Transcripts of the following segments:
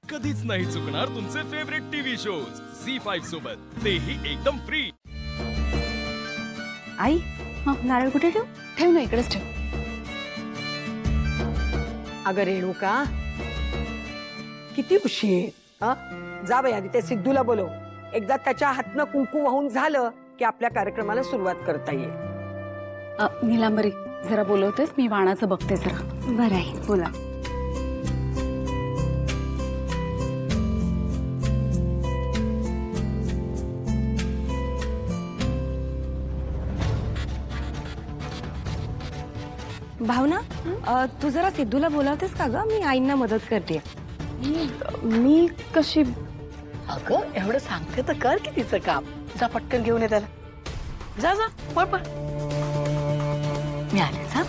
कधीच नाही चुकणार तुमचे फेवरेट टीव्ही शोज झी5 सोबत, तेही एकदम फ्री। आई नारळ कुठे ठेव? ठेव ना, इकडेच ठेव। अगं रेणुका, किती उशीर? जा बाई, आधी ते सिद्धूला बोलव। एकदा त्याच्या हातनं कुंकू वाहून झालं की आपल्या कार्यक्रमाला सुरुवात करता येईल। नीलांबरी, जरा बोलवतेस? मी वाणाचं बघते जरा। बरं आहे, बोला। भावना, तू जरा सिद्धूला बोलावतेस का ग? मी आईंना मदत करते। मी कशी? अगं एवढं सांगते तर कर की तिचं काम। जा पटकन घेऊन ये त्याला। जा जा, पळ पळ। मी आले जा।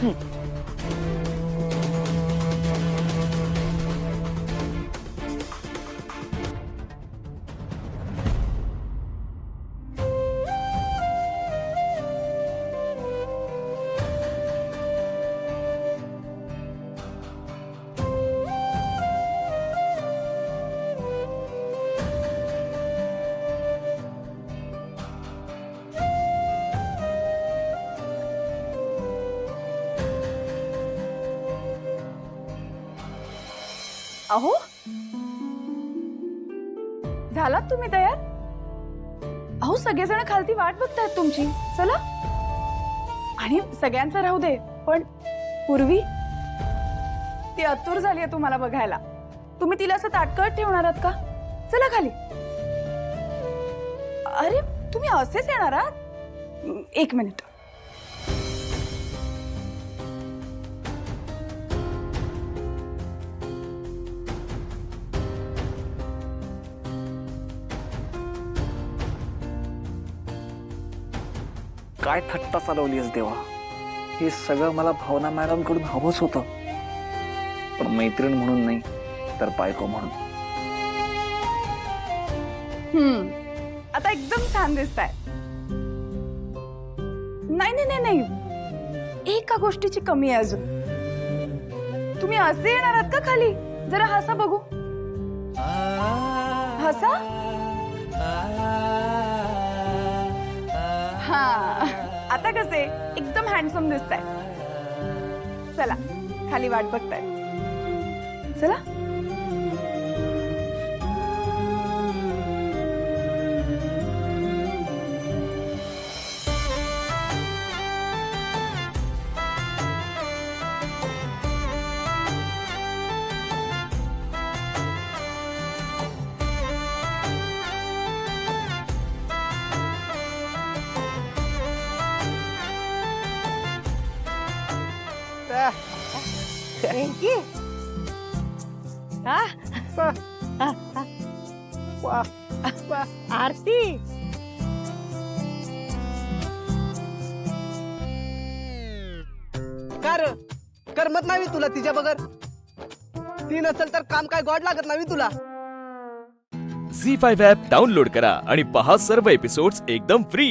अहो, झालात तुम्ही तयार? अहो, सगळेजण खालती वाट बघतायत तुमची। चला। आणि सगळ्यांचं राहू दे, पण पूर्वी ती आतुर झाली आहे तुम्हाला बघायला। तुम्ही तिला असं ताटकळत ठेवणार आहात का? चला खाली। अरे, तुम्ही असेच येणार आहात? एक मिनिट। काय थट्टा चालवलीस देवा। हे सगळं मला भावना मॅडम कडून हवंच होतं, पण मैत्रीण म्हणून नाही तर बायको म्हणून। आता एकदम छान दिसताय। नाही नाही नाही नाही, एका गोष्टीची कमी आहे अजून। तुम्ही असे येणार आहात का खाली? जरा हसा बघू। हसा। हा, आता कसे एकदम हँडसम दिसताय। चला, खाली वाट बघताय। चला। आरती, करमत नाही तुला तिच्या बगर? ती नसेल तर काम काय गॉड लागत नाही तुला? झी5 ॲप डाउनलोड करा आणि पहा सर्व एपिसोड्स एकदम फ्री।